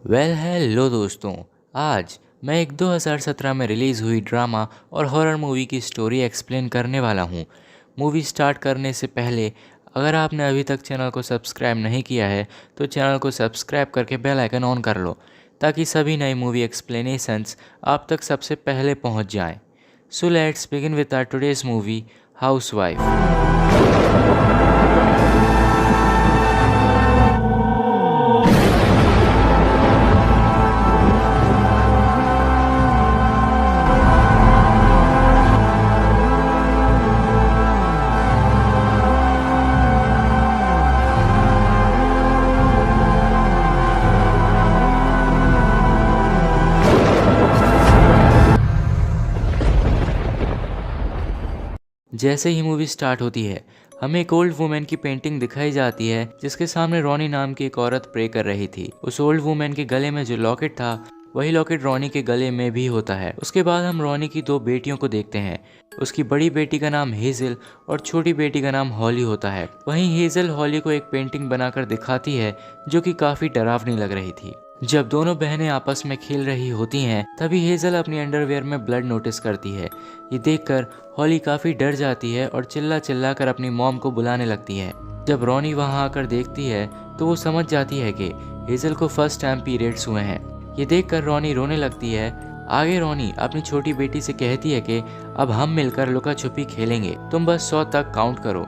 Hello दोस्तों। आज मैं एक 2017 में रिलीज़ हुई ड्रामा और हॉरर मूवी की स्टोरी एक्सप्लेन करने वाला हूँ। मूवी स्टार्ट करने से पहले अगर आपने अभी तक चैनल को सब्सक्राइब नहीं किया है तो चैनल को सब्सक्राइब करके बेल आइकन ऑन कर लो ताकि सभी नई मूवी एक्सप्लेनेशंस आप तक सबसे पहले पहुँच जाएँ। So let's begin with our today's movie housewife. जैसे ही मूवी स्टार्ट होती है हमें एक ओल्ड वुमेन की पेंटिंग दिखाई जाती है जिसके सामने रॉनी नाम की एक औरत प्रे कर रही थी। उस ओल्ड वुमेन के गले में जो लॉकेट था वही लॉकेट रॉनी के गले में भी होता है। उसके बाद हम रॉनी की दो बेटियों को देखते हैं। उसकी बड़ी बेटी का नाम हेजल और छोटी बेटी का नाम हॉली होता है। वहीं हेजल हॉली को एक पेंटिंग बनाकर दिखाती है जो कि काफी डरावनी लग रही थी। जब दोनों बहनें आपस में खेल रही होती हैं तभी हेजल अपनी अंडरवेयर में ब्लड नोटिस करती है। ये देखकर हॉली काफ़ी डर जाती है और चिल्ला चिल्ला कर अपनी मॉम को बुलाने लगती है। जब रॉनी वहाँ आकर देखती है तो वो समझ जाती है कि हेजल को फर्स्ट टाइम पीरियड्स हुए हैं। ये देखकर रॉनी रोने लगती है। आगे रॉनी अपनी छोटी बेटी से कहती है कि अब हम मिलकर लुका छुपी खेलेंगे, तुम बस 100 तक काउंट करो।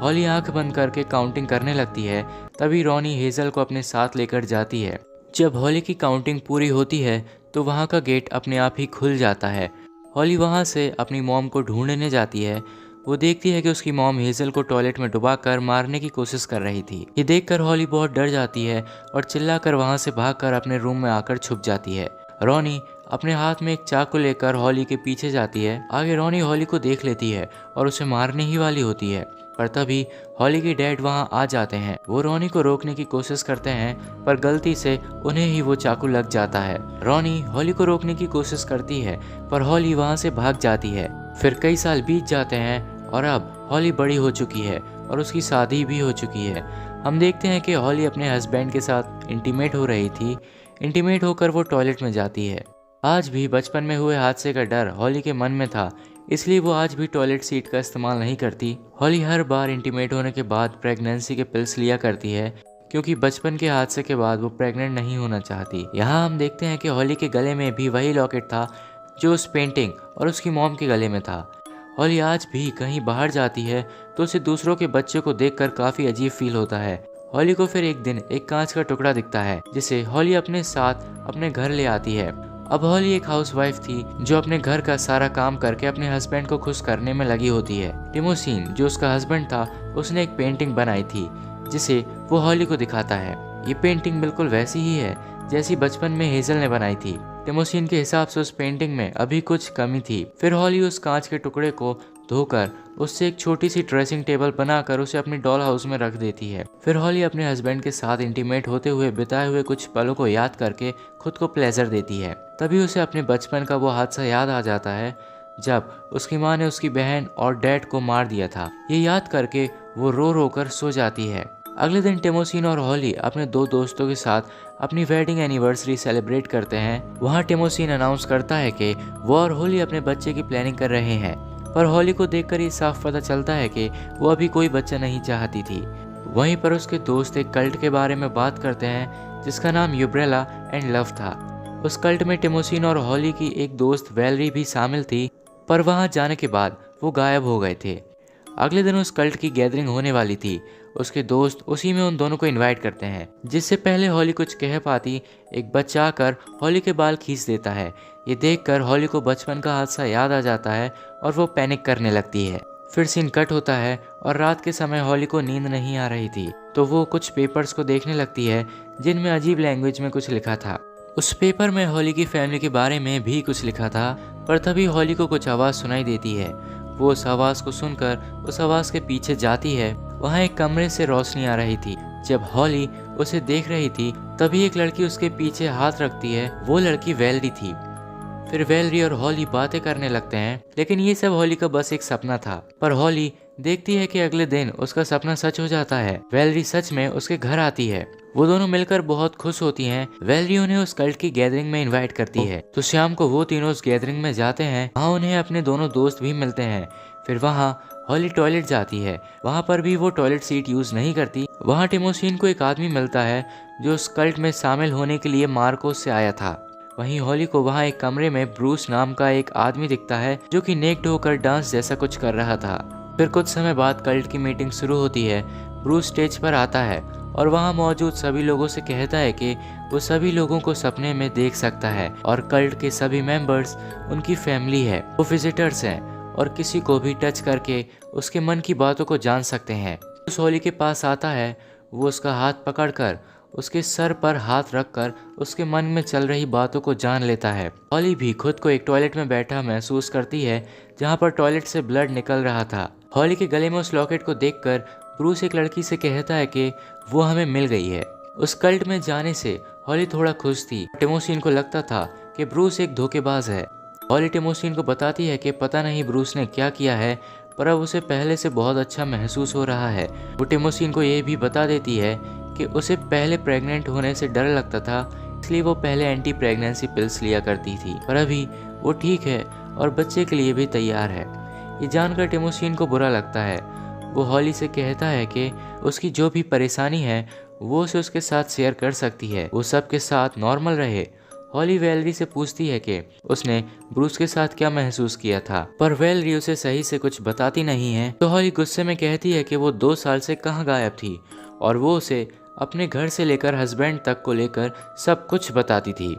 हॉली आंख बंद करके काउंटिंग करने लगती है। तभी रॉनी हेजल को अपने साथ लेकर जाती है। जब हॉली की काउंटिंग पूरी होती है तो वहाँ का गेट अपने आप ही खुल जाता है। हॉली वहाँ से अपनी मॉम को ढूंढने जाती है। वो देखती है कि उसकी मॉम हेजल को टॉयलेट में डुबाकर मारने की कोशिश कर रही थी। ये देखकर हॉली बहुत डर जाती है और चिल्लाकर वहाँ से भागकर अपने रूम में आकर छुप जाती है। रॉनी अपने हाथ में एक चाकू लेकर हॉली के पीछे जाती है। आगे रॉनी हॉली को देख लेती है और उसे मारने ही वाली होती है, पर तभी हॉली के डैड वहां आ जाते हैं। वो रॉनी को रोकने की कोशिश करते हैं पर गलती से उन्हें ही वो चाकू लग जाता है। रॉनी हॉली को रोकने की कोशिश करती है पर हॉली वहां से भाग जाती है। फिर कई साल बीत जाते हैं और अब हॉली बड़ी हो चुकी है और उसकी शादी भी हो चुकी है। हम देखते हैं कि हॉली अपने हस्बैंड के साथ इंटीमेट हो रही थी। इंटीमेट होकर वो टॉयलेट में जाती है। आज भी बचपन में हुए हादसे का डर हॉली के मन में था, इसलिए वो आज भी टॉयलेट सीट का इस्तेमाल नहीं करती। हॉली हर बार इंटीमेट होने के बाद प्रेगनेंसी के पिल्स लिया करती है क्योंकि बचपन के हादसे के बाद वो प्रेग्नेंट नहीं होना चाहती। यहाँ हम देखते हैं कि हॉली के गले में भी वही लॉकेट था जो उस पेंटिंग और उसकी मॉम के गले में था। हॉली आज भी कहीं बाहर जाती है तो उसे दूसरों के बच्चे को देखकर काफी अजीब फील होता है। हॉली को फिर एक दिन एक कांच का टुकड़ा दिखता है जिसे हॉली अपने साथ अपने घर ले आती है। अब हॉली एक हाउसवाइफ थी जो अपने घर का सारा काम करके अपने हस्बैंड को खुश करने में लगी होती है। टिमोसिन जो उसका हस्बैंड था उसने एक पेंटिंग बनाई थी जिसे वो हॉली को दिखाता है। ये पेंटिंग बिल्कुल वैसी ही है जैसी बचपन में हेजल ने बनाई थी। टिमोसिन के हिसाब से उस पेंटिंग में अभी कुछ कमी थी। फिर हॉली उस कांच के टुकड़े को धोकर उससे एक छोटी सी ड्रेसिंग टेबल बनाकर उसे अपनी डॉल हाउस में रख देती है। फिर हॉली अपने हस्बैंड के साथ इंटीमेट होते हुए बिताए हुए कुछ पलों को याद करके खुद को प्लेजर देती है। तभी उसे अपने बचपन का वो हादसा याद आ जाता है जब उसकी माँ ने उसकी बहन और डैड को मार दिया था। ये याद करके वो रो रो कर सो जाती है। अगले दिन टिमोसिन और हॉली अपने दो दोस्तों के साथ अपनी वेडिंग एनिवर्सरी सेलिब्रेट करते हैं। वहाँ टिमोसिन अनाउंस करता है कि वो और हॉली अपने बच्चे की प्लानिंग कर रहे हैं, पर हॉली को देखकर ये साफ पता चलता है कि वो अभी कोई बच्चा नहीं चाहती थी। वहीं पर उसके दोस्त एक कल्ट के बारे में बात करते हैं जिसका नाम यूब्रेला एंड लव था। उस कल्ट में टिमोसिन और हॉली की एक दोस्त वैलरी भी शामिल थी, पर वहां जाने के बाद वो गायब हो गए थे। अगले दिन उस कल्ट की गैदरिंग होने वाली थी। उसके दोस्त उसी में उन दोनों को इनवाइट करते हैं। जिससे पहले हॉली कुछ कह पाती एक बच्चा आकर हॉली के बाल खींच देता है। ये देखकर हॉली को बचपन का हादसा याद आ जाता है और वो पैनिक करने लगती है। फिर सीन कट होता है और रात के समय हॉली को नींद नहीं आ रही थी तो वो कुछ पेपर्स को देखने लगती है जिनमें अजीब लैंग्वेज में कुछ लिखा था। उस पेपर में हॉली की फैमिली के बारे में भी कुछ लिखा था, पर तभी हॉली को कुछ आवाज़ सुनाई देती है। वो उस आवाज़ को सुनकर उस आवाज़ के पीछे जाती है। वहाँ एक कमरे से रोशनी आ रही थी। जब हॉली उसे देख रही थी तभी एक लड़की उसके पीछे हाथ रखती है। वो लड़की वैलरी थी। फिर वैलरी और हॉली बातें करने लगते हैं, लेकिन ये सब हॉली का बस एक सपना था। पर हॉली देखती है कि अगले दिन उसका सपना सच हो जाता है। वैलरी सच में उसके घर आती है। वो दोनों मिलकर बहुत खुश होती हैं। वैलेरी उन्हें उस कल्ट की गैदरिंग में इनवाइट करती है, तो शाम को वो तीनों उस गैदरिंग में जाते हैं। वहाँ उन्हें अपने दोनों दोस्त भी मिलते हैं। फिर वहाँ हॉली टॉयलेट जाती है, वहाँ पर भी वो टॉयलेट सीट यूज नहीं करती। वहाँ टिमोसिन को एक आदमी मिलता है जो उस कल्ट में शामिल होने के लिए मार्कोस से आया था। वहीं हॉली को वहाँ एक कमरे में ब्रूस नाम का एक आदमी दिखता है जो कि नेक्ड होकर डांस जैसा कुछ कर रहा था। फिर कुछ समय बाद कल्ट की मीटिंग शुरू होती है। ब्रूस स्टेज पर आता है और वहाँ मौजूद सभी लोगों से कहता है कि वो सभी लोगों को सपने में देख सकता है और कल्ट के सभी मेंबर्स उनकी फैमिली है, वो विजिटर्स हैं और किसी को भी टच करके उसके मन की बातों को जान सकते हैं। उस हॉली के पास आता है, वो उसका हाथ पकड़कर उसके सर पर हाथ रखकर उसके मन में चल रही बातों को जान लेता है। हॉली भी खुद को एक टॉयलेट में बैठा महसूस करती है जहाँ पर टॉयलेट से ब्लड निकल रहा था। हॉली के गले में उस लॉकेट को देखकर ब्रूस एक लड़की से कहता है कि वो हमें मिल गई है। उस कल्ट में जाने से हॉली थोड़ा खुश थी। टिमोसिन को लगता था कि ब्रूस एक धोखेबाज है। हॉली टिमोसिन को बताती है कि पता नहीं ब्रूस ने क्या किया है, पर अब उसे पहले से बहुत अच्छा महसूस हो रहा है। वो टिमोसिन को ये भी बता देती है कि उसे पहले प्रेग्नेंट होने से डर लगता था, इसलिए वो पहले एंटी प्रेगनेंसी पिल्स लिया करती थी, पर अभी वो ठीक है और बच्चे के लिए भी तैयार है। ये जानकर टिमोसिन को बुरा लगता है। वो हॉली से कहता है कि उसकी जो भी परेशानी है वो उसे उसके साथ शेयर कर सकती है, वो सबके साथ नॉर्मल रहे। हॉली वैलेरी से पूछती है कि उसने ब्रूस के साथ क्या महसूस किया था, पर वैलेरी उसे सही से कुछ बताती नहीं है। तो हॉली गुस्से में कहती है कि वो 2 साल से कहाँ गायब थी और वो उसे अपने घर से लेकर हस्बैंड तक को लेकर सब कुछ बताती थी,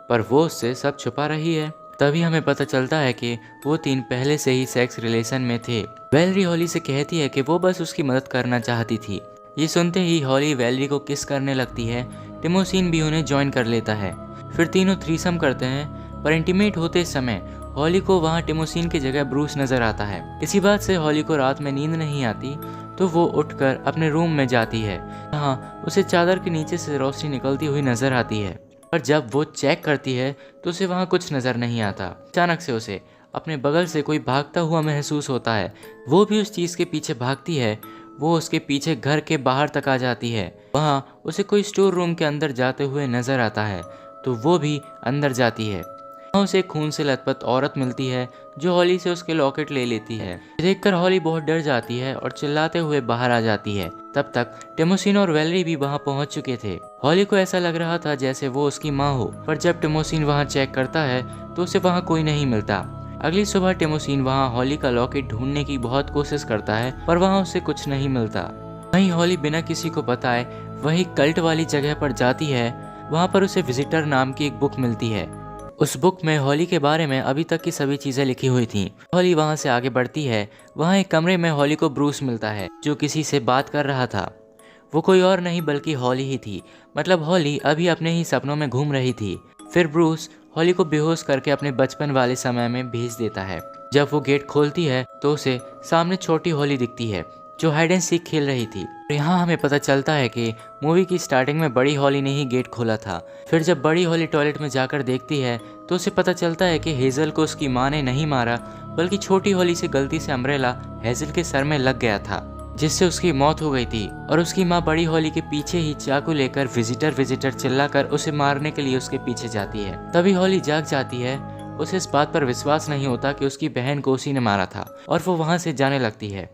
पर वो उससे सब छुपा रही है। तभी हमें पता चलता है कि वो 3 पहले से ही सेक्स रिलेशन में थे। वैलेरी हॉली से कहती है कि वो बस उसकी मदद करना चाहती थी। ये सुनते ही हॉली वैलेरी को किस करने लगती है। टिमोसिन भी उन्हें ज्वाइन कर लेता है। फिर तीनों थ्रीसम करते हैं, पर इंटीमेट होते समय हॉली को वहाँ टिमोसिन की जगह ब्रूस नजर आता है। इसी बात से हॉली को रात में नींद नहीं आती, तो वो उठकर अपने रूम में जाती है। वहाँ उसे चादर के नीचे से रोशनी निकलती हुई नजर आती है, पर जब वो चेक करती है तो उसे वहाँ कुछ नजर नहीं आता। अचानक से उसे अपने बगल से कोई भागता हुआ महसूस होता है। वो भी उस चीज के पीछे भागती है। वो उसके पीछे घर के बाहर तक आ जाती है। वहाँ उसे कोई स्टोर रूम के अंदर जाते हुए नजर आता है, तो वो भी अंदर जाती है। वहाँ उसे खून से लथपथ औरत मिलती है जो हॉली से उसके लॉकेट ले लेती है। देखकर हॉली बहुत डर जाती है और चिल्लाते हुए बाहर आ जाती है। तब तक टिमोसिन और वैलेरी भी वहाँ पहुँच चुके थे। हॉली को ऐसा लग रहा था जैसे वो उसकी माँ हो, पर जब टिमोसिन वहाँ चेक करता है तो उसे वहाँ कोई नहीं मिलता। अगली सुबह टिमोसिन वहाँ हॉली का लॉकेट ढूंढने की बहुत कोशिश करता है, पर वहाँ उसे कुछ नहीं मिलता। वहीं हॉली बिना किसी को बताए वही कल्ट वाली जगह पर जाती है। वहाँ पर उसे विजिटर नाम की एक बुक मिलती है। उस बुक में हॉली के बारे में अभी तक की सभी चीजें लिखी हुई थी। हॉली वहाँ से आगे बढ़ती है। वहाँ एक कमरे में हॉली को ब्रूस मिलता है जो किसी से बात कर रहा था। वो कोई और नहीं बल्कि हॉली ही थी। मतलब हॉली अभी अपने ही सपनों में घूम रही थी। फिर ब्रूस हॉली को बेहोश करके अपने बचपन वाले समय में भेज देता है। जब वो गेट खोलती है तो उसे सामने छोटी हॉली दिखती है जो हाइड एंड सीक खेल रही थी। यहाँ हमें पता चलता है कि मूवी की स्टार्टिंग में बड़ी हॉली ने ही गेट खोला था। फिर जब बड़ी हॉली टॉयलेट में जाकर देखती है तो उसे पता चलता है कि हेजल को उसकी माँ ने नहीं मारा, बल्कि छोटी हॉली से गलती से अम्ब्रेला हेजल के सर में लग गया था, जिससे उसकी मौत हो गई थी। और उसकी माँ बड़ी हॉली के पीछे ही चाकू लेकर विजिटर चिल्लाकर उसे मारने के लिए उसके पीछे जाती है। तभी हॉली जाग जाती है। उसे इस बात पर विश्वास नहीं होता कि उसकी बहन को उसी ने मारा था और वो वहाँ से जाने लगती है।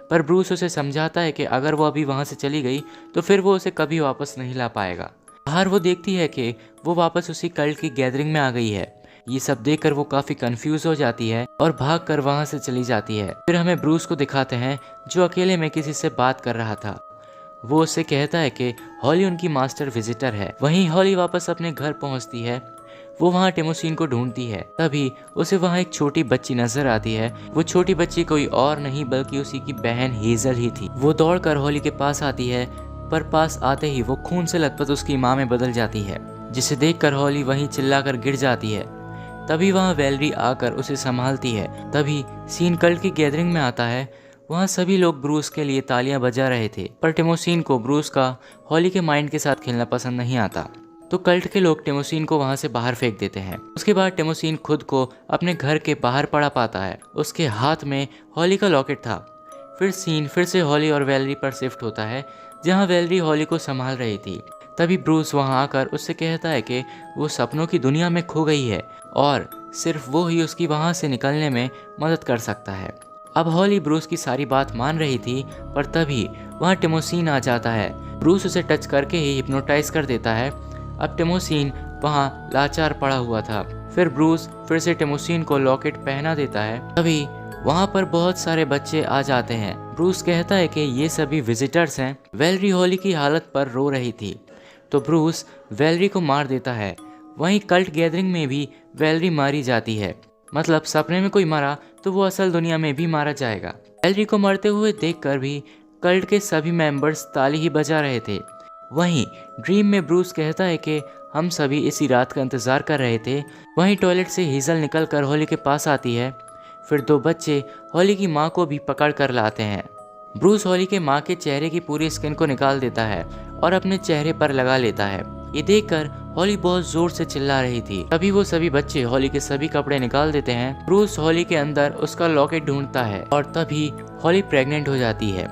पर ब्रूस उसे समझाता है कि अगर वो अभी वहाँ से चली गई तो फिर वो उसे कभी वापस नहीं ला पाएगा। बाहर वो देखती है कि वो वापस उसी कल्ट की गैदरिंग में आ गई है। ये सब देखकर वो काफी कंफ्यूज हो जाती है और भागकर वहाँ से चली जाती है। फिर हमें ब्रूस को दिखाते हैं जो अकेले में किसी से बात कर रहा था। वो उससे कहता है कि हॉली उनकी मास्टर विजिटर है। वहीं हॉली वापस अपने घर पहुँचती है। वो वहाँ टिमोसिन को ढूंढती है। तभी उसे वहाँ एक छोटी बच्ची नजर आती है। वो छोटी बच्ची कोई और नहीं बल्कि उसी की बहन हेजल ही थी। वो दौड़कर हॉली के पास आती है, पर पास आते ही वो खून से लथपथ उसकी माँ में बदल जाती है, जिसे देखकर हॉली वहीं चिल्लाकर गिर जाती है। तभी वहाँ वैलेरी आकर उसे संभालती है। तभी सीन कल्ट की गैदरिंग में आता है। वहाँ सभी लोग ब्रूस के लिए तालियां बजा रहे थे, पर टिमोसिन को ब्रूस का हॉली के माइंड के साथ खेलना पसंद नहीं आता, तो कल्ट के लोग टिमोसिन को वहाँ से बाहर फेंक देते हैं। उसके बाद टिमोसिन खुद को अपने घर के बाहर पड़ा पाता है। उसके हाथ में हॉली का लॉकेट था। फिर सीन फिर से हॉली और वैलेरी पर शिफ्ट होता है, जहाँ वैलेरी हॉली को संभाल रही थी। तभी ब्रूस वहाँ आकर उससे कहता है कि वो सपनों की दुनिया में खो गई है और सिर्फ वो ही उसकी वहाँ से निकलने में मदद कर सकता है। अब हॉली ब्रूस की सारी बात मान रही थी, पर तभी वहाँ टिमोसिन आ जाता है। ब्रूस उसे टच करके ही हिप्नोटाइज कर देता है। अब टिमोसिन वहाँ लाचार पड़ा हुआ था। फिर ब्रूस फिर से टिमोसिन को लॉकेट पहना देता है। तभी वहाँ पर बहुत सारे बच्चे आ जाते हैं। ब्रूस कहता है कि ये सभी विजिटर्स हैं। वैलेरी हॉली की हालत पर रो रही थी, तो ब्रूस वैलेरी को मार देता है। वहीं कल्ट गैदरिंग में भी वैलेरी मारी जाती है। मतलब सपने में कोई मरा तो वो असल दुनिया में भी मारा जाएगा। वैलेरी को मरते हुए देखकर भी कल्ट के सभी मेंबर्स ताली ही बजा रहे थे। वहीं ड्रीम में ब्रूस कहता है कि हम सभी इसी रात का इंतजार कर रहे थे। वहीं टॉयलेट से हेज़ल निकलकर हॉली के पास आती है। फिर दो बच्चे हॉली की माँ को भी पकड़ कर लाते हैं। ब्रूस हॉली के माँ के चेहरे की पूरी स्किन को निकाल देता है और अपने चेहरे पर लगा लेता है। ये देखकर हॉली बहुत जोर से चिल्ला रही थी। तभी वो सभी बच्चे हॉली के सभी कपड़े निकाल देते हैं। ब्रूस हॉली के अंदर उसका लॉकेट ढूंढता है और तभी हॉली प्रेग्नेंट हो जाती है।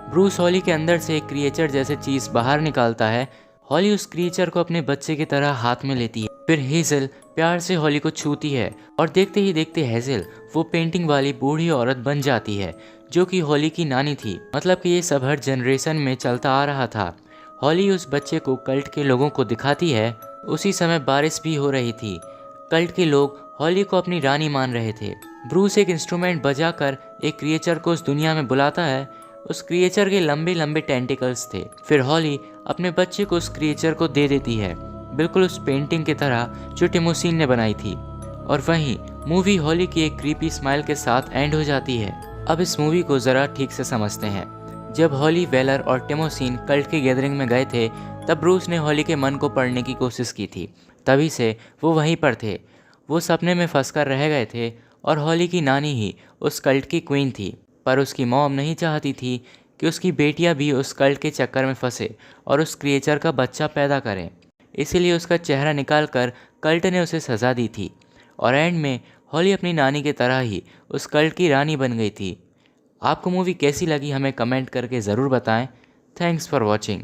ब्रूस हॉली के अंदर से एक क्रिएचर जैसे चीज बाहर निकालता है। हॉली उस क्रिएचर को अपने बच्चे की तरह हाथ में लेती है। फिर हेज़ल प्यार से हॉली को छूती है और देखते ही देखते हेज़ल वो पेंटिंग वाली बूढ़ी औरत बन जाती है, जो कि हॉली की नानी थी। मतलब कि ये सब हर जनरेशन में चलता आ रहा था। हॉली उस बच्चे को कल्ट के लोगों को दिखाती है। उसी समय बारिश भी हो रही थी। कल्ट के लोग हॉली को अपनी रानी मान रहे थे। ब्रूस एक इंस्ट्रूमेंट बजाकर एक क्रिएचर को उस दुनिया में बुलाता है। उस क्रिएचर के लंबे लंबे टेंटिकल्स थे। फिर हॉली अपने बच्चे को उस क्रिएचर को दे देती है, बिल्कुल उस पेंटिंग की तरह जो टिमोसिन ने बनाई थी। और वहीं मूवी हॉली की एक क्रीपी स्माइल के साथ एंड हो जाती है। अब इस मूवी को ज़रा ठीक से समझते हैं। जब हॉली, वेलर और टिमोसिन कल्ट के गैदरिंग में गए थे, तब ब्रूस ने हॉली के मन को पढ़ने की कोशिश की थी। तभी से वो वहीं पर थे। वो सपने में फंसकर रह गए थे और हॉली की नानी ही उस कल्ट की क्वीन थी। पर उसकी मॉम नहीं चाहती थी कि उसकी बेटियां भी उस कल्ट के चक्कर में फंसे और उस क्रिएचर का बच्चा पैदा करें। इसीलिए उसका चेहरा निकालकर कल्ट ने उसे सज़ा दी थी और एंड में हॉली अपनी नानी की तरह ही उस कल्ट की रानी बन गई थी। आपको मूवी कैसी लगी हमें कमेंट करके ज़रूर बताएं। Thanks for watching.